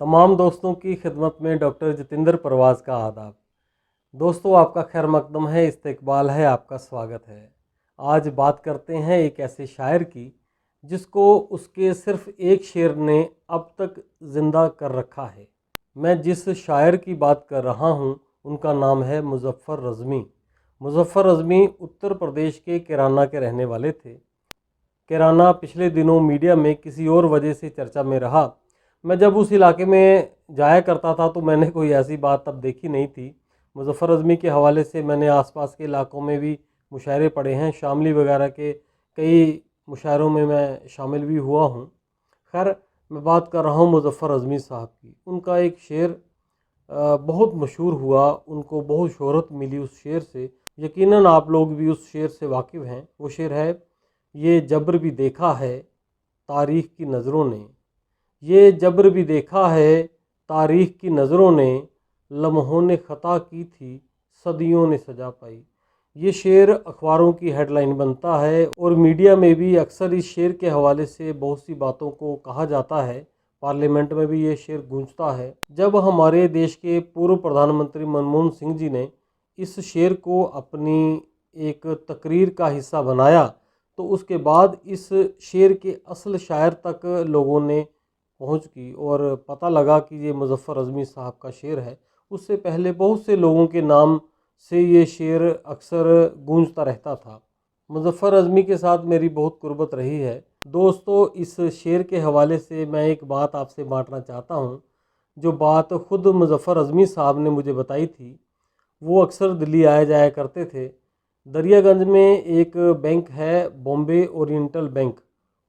तमाम दोस्तों की खिदमत में डॉक्टर जतिंदर परवाज़ का आदाब। दोस्तों, आपका खैर मकदम है, इस्तकबाल है, आपका स्वागत है। आज बात करते हैं एक ऐसे शायर की जिसको उसके सिर्फ़ एक शेर ने अब तक ज़िंदा कर रखा है। मैं जिस शायर की बात कर रहा हूँ उनका नाम है मुज़फ़्फ़र रज़मी। मुज़फ़्फ़र रज़मी उत्तर प्रदेश के कैराना के रहने वाले थे। कैराना पिछले दिनों मीडिया में किसी और वजह से चर्चा में रहा। मैं जब उस इलाके में जाया करता था तो मैंने कोई ऐसी बात तब देखी नहीं थी। मुज़फ़्फ़र रज़मी के हवाले से मैंने आसपास के इलाकों में भी मुशायरे पढ़े हैं। शामली वगैरह के कई मुशायरों में मैं शामिल भी हुआ हूँ। खैर, मैं बात कर रहा हूँ मुज़फ़्फ़र रज़मी साहब की। उनका एक शेर बहुत मशहूर हुआ, उनको बहुत शोहरत मिली उस शेर से। यकीनन आप लोग भी उस शेर से वाकिफ़ हैं। वो शेर है, ये जबर भी देखा है तारीख़ की नज़रों ने, ये जबर भी देखा है तारीख़ की नज़रों ने, लम्हों ने ख़ता की थी सदियों ने सजा पाई। ये शेर अखबारों की हेडलाइन बनता है और मीडिया में भी अक्सर इस शेर के हवाले से बहुत सी बातों को कहा जाता है। पार्लियामेंट में भी ये शेर गूंजता है। जब हमारे देश के पूर्व प्रधानमंत्री मनमोहन सिंह जी ने इस शेर को अपनी एक तकरीर का हिस्सा बनाया तो उसके बाद इस शेर के असल शायर तक लोगों ने पहुंच की और पता लगा कि ये मुज़फ़्फ़र रज़मी साहब का शेर है। उससे पहले बहुत से लोगों के नाम से ये शेर अक्सर गूंजता रहता था। मुज़फ़्फ़र रज़मी के साथ मेरी बहुत कुर्बत रही है। दोस्तों, इस शेर के हवाले से मैं एक बात आपसे बांटना चाहता हूँ, जो बात ख़ुद मुज़फ़्फ़र रज़मी साहब ने मुझे बताई थी। वो अक्सर दिल्ली आया जाया करते थे। दरियागंज में एक बैंक है, बॉम्बे ओरिएंटल बैंक।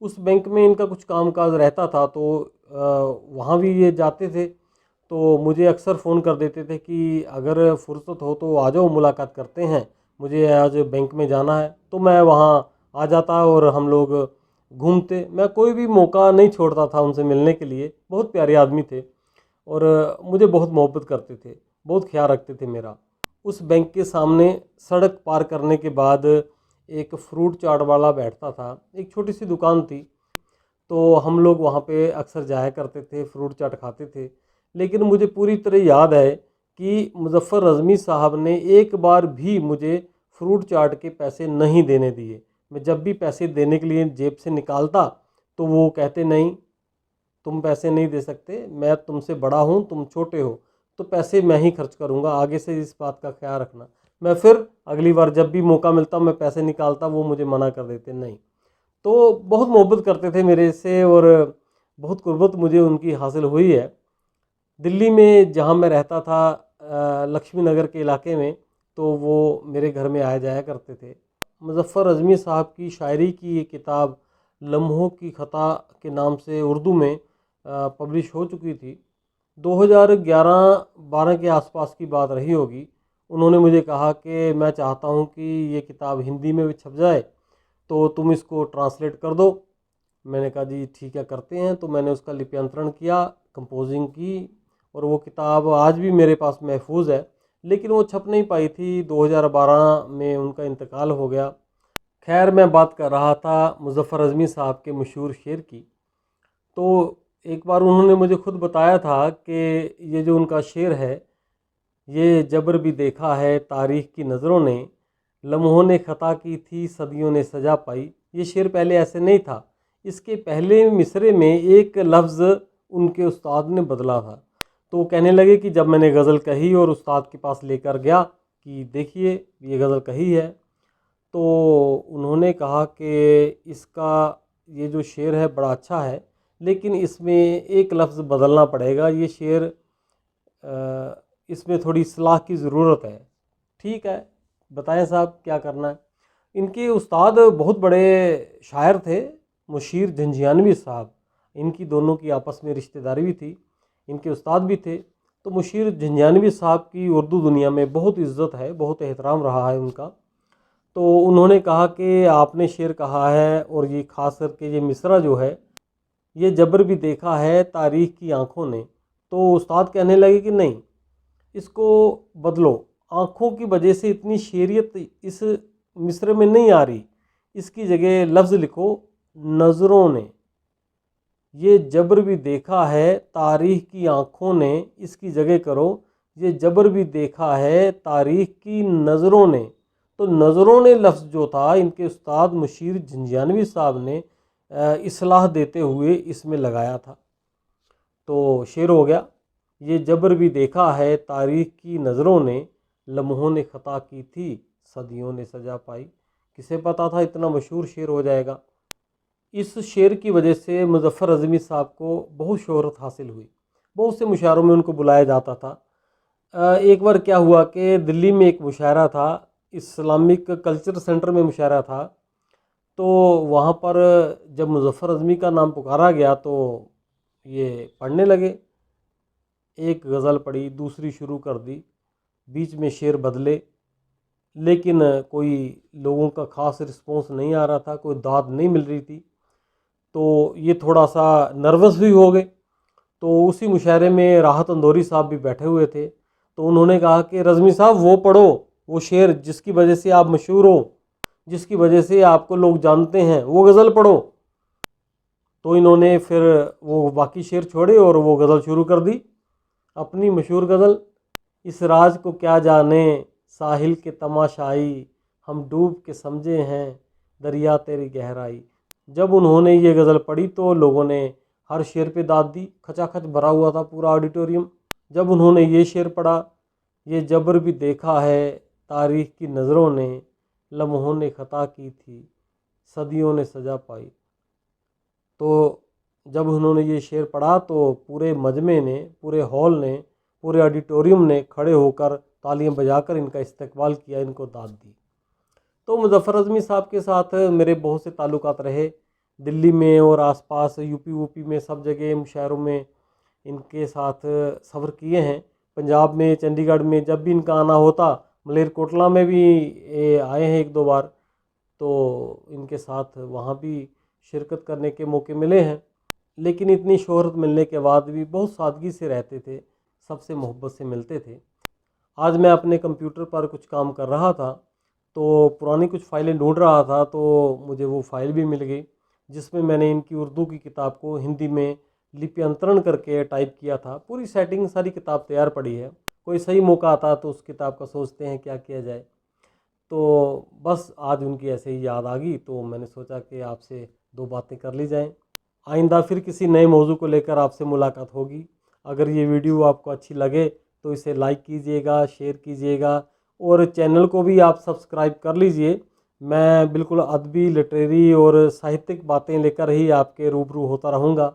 उस बैंक में इनका कुछ कामकाज रहता था तो वहाँ भी ये जाते थे। तो मुझे अक्सर फ़ोन कर देते थे कि अगर फ़ुर्सत हो तो आ जाओ, मुलाकात करते हैं, मुझे आज बैंक में जाना है। तो मैं वहाँ आ जाता और हम लोग घूमते। मैं कोई भी मौका नहीं छोड़ता था उनसे मिलने के लिए। बहुत प्यारे आदमी थे और मुझे बहुत मोहब्बत करते थे, बहुत ख्याल रखते थे मेरा। उस बैंक के सामने सड़क पार करने के बाद एक फ्रूट चाट वाला बैठता था। एक छोटी सी दुकान थी, तो हम लोग वहाँ पे अक्सर जाया करते थे, फ्रूट चाट खाते थे। लेकिन मुझे पूरी तरह याद है कि मुज़फ़्फ़र रज़मी साहब ने एक बार भी मुझे फ्रूट चाट के पैसे नहीं देने दिए। मैं जब भी पैसे देने के लिए जेब से निकालता तो वो कहते, नहीं, तुम पैसे नहीं दे सकते, मैं तुमसे बड़ा हूँ, तुम छोटे हो, तो पैसे मैं ही खर्च करूँगा, आगे से इस बात का ख्याल रखना। मैं फिर अगली बार जब भी मौका मिलता मैं पैसे निकालता, वो मुझे मना कर देते, नहीं। तो बहुत मोहब्बत करते थे मेरे से और बहुत कुर्बत मुझे उनकी हासिल हुई है। दिल्ली में जहाँ मैं रहता था, लक्ष्मी नगर के इलाके में, तो वो मेरे घर में आया जाया करते थे। मुज़फ़्फ़र रज़मी साहब की शायरी की ये किताब लम्हों की ख़ता के नाम से उर्दू में पब्लिश हो चुकी थी। 2011-12 के आसपास की बात रही होगी। उन्होंने मुझे कहा कि मैं चाहता हूँ कि ये किताब हिंदी में भी छप जाए, तो तुम इसको ट्रांसलेट कर दो। मैंने कहा, जी ठीक है, करते हैं। तो मैंने उसका लिप्यंतरण किया, कंपोजिंग की और वो किताब आज भी मेरे पास महफूज है। लेकिन वो छप नहीं पाई थी, 2012 में उनका इंतकाल हो गया। खैर, मैं बात कर रहा था मुज़फ़्फ़र रज़मी साहब के मशहूर शेर की। तो एक बार उन्होंने मुझे खुद बताया था कि ये जो उनका शेर है, ये जबर भी देखा है तारीख़ की नज़रों ने, लम्हों ने ख़ता की थी सदियों ने सजा पाई। ये शेर पहले ऐसे नहीं था। इसके पहले मिसरे में एक लफ्ज़ उनके उस्ताद ने बदला था। तो वो कहने लगे कि जब मैंने गज़ल कही और उस्ताद के पास लेकर गया कि देखिए ये गज़ल कही है, तो उन्होंने कहा कि इसका ये जो शेर है बड़ा अच्छा है, लेकिन इसमें एक लफ्ज़ बदलना पड़ेगा। ये शेर इसमें थोड़ी इस्लाह की ज़रूरत है। ठीक है, बताएं साहब क्या करना है। इनके उस्ताद बहुत बड़े शायर थे, मुशीर झंझियानवी साहब। इनकी दोनों की आपस में रिश्तेदारी भी थी, इनके उस्ताद भी थे। तो मुशीर झंझियानवी साहब की उर्दू दुनिया में बहुत इज़्ज़त है, बहुत एहतराम रहा है उनका। तो उन्होंने कहा कि आपने शेर कहा है और ये ख़ास करके ये मिसरा जो है, ये जबर भी देखा है तारीख़ की आँखों ने। तो उस्ताद कहने लगे कि नहीं, इसको बदलो, आँखों की वजह से इतनी शेरियत इस मिसरे में नहीं आ रही, इसकी जगह लफ्ज़ लिखो नज़रों ने। ये जबर भी देखा है तारीख की आंखों ने, इसकी जगह करो, ये जबर भी देखा है तारीख की नज़रों ने। तो नज़रों ने लफ्ज़ जो था इनके उस्ताद मुशीर झंझानवी साहब ने इस्लाह देते हुए इसमें लगाया था। तो शेर हो गया, ये जबर भी देखा है तारीख की नज़रों ने, लम्हों ने ख़ता की थी सदियों ने सजा पाई। किसे पता था इतना मशहूर शेर हो जाएगा। इस शेर की वजह से मुज़फ़्फ़र अज़मी साहब को बहुत शोहरत हासिल हुई, बहुत से मुशायरों में उनको बुलाया जाता था। एक बार क्या हुआ कि दिल्ली में एक मुशायरा था, इस्लामिक कल्चर सेंटर में मुशायरा था। तो वहाँ पर जब मुज़फ़्फ़र अज़मी का नाम पुकारा गया तो ये पढ़ने लगे। एक गज़ल पढ़ी, दूसरी शुरू कर दी, बीच में शेर बदले, लेकिन कोई लोगों का ख़ास रिस्पॉन्स नहीं आ रहा था, कोई दाद नहीं मिल रही थी। तो ये थोड़ा सा नर्वस भी हो गए। तो उसी मुशायरे में राहत अंदौरी साहब भी बैठे हुए थे। तो उन्होंने कहा कि रज़मी साहब वो पढ़ो, वो शेर जिसकी वजह से आप मशहूर हो, जिसकी वजह से आपको लोग जानते हैं, वो गज़ल पढ़ो। तो इन्होंने फिर वो बाकी शेर छोड़े और वो गज़ल शुरू कर दी, अपनी मशहूर गज़ल। इस राज को क्या जाने साहिल के तमाशाई, हम डूब के समझे हैं दरिया तेरी गहराई। जब उन्होंने ये गज़ल पढ़ी तो लोगों ने हर शेर पे दाद दी, खचाखच भरा हुआ था पूरा ऑडिटोरियम। जब उन्होंने ये शेर पढ़ा, ये जबर भी देखा है तारीख़ की नज़रों ने, लम्हों ने ख़ता की थी सदियों ने सजा पाई। तो जब उन्होंने ये शेर पढ़ा तो पूरे मजमे ने, पूरे हॉल ने, पूरे ऑडिटोरियम ने खड़े होकर तालियां बजाकर इनका इस्तकबाल किया, इनको दाद दी। तो मुज़फ़्फ़र अज़मी साहब के साथ मेरे बहुत से ताल्लुकात रहे, दिल्ली में और आसपास, यूपी वूपी में, सब जगह मुशायरों में इनके साथ सफ़र किए हैं। पंजाब में, चंडीगढ़ में जब भी इनका आना होता, मलेरकोटला में भी आए हैं एक दो बार, तो इनके साथ वहाँ भी शिरकत करने के मौके मिले हैं। लेकिन इतनी शोहरत मिलने के बाद भी बहुत सादगी से रहते थे, सबसे मोहब्बत से मिलते थे। आज मैं अपने कंप्यूटर पर कुछ काम कर रहा था, तो पुरानी कुछ फ़ाइलें ढूंढ रहा था, तो मुझे वो फ़ाइल भी मिल गई जिसमें मैंने इनकी उर्दू की किताब को हिंदी में लिप्यंतरण करके टाइप किया था। पूरी सेटिंग, सारी किताब तैयार पड़ी है। कोई सही मौका आता तो उस किताब का सोचते हैं क्या किया जाए। तो बस आज उनकी ऐसे ही याद आ गई, तो मैंने सोचा कि आपसे दो बातें कर ली जाएं। आइंदा फिर किसी नए मौजू को लेकर आपसे मुलाकात होगी। अगर ये वीडियो आपको अच्छी लगे तो इसे लाइक कीजिएगा, शेयर कीजिएगा और चैनल को भी आप सब्सक्राइब कर लीजिए। मैं बिल्कुल अदबी, लिटरेरी और साहित्यिक बातें लेकर ही आपके रूबरू होता रहूँगा।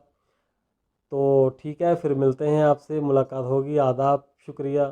तो ठीक है, फिर मिलते हैं, आपसे मुलाकात होगी। आदाब, शुक्रिया।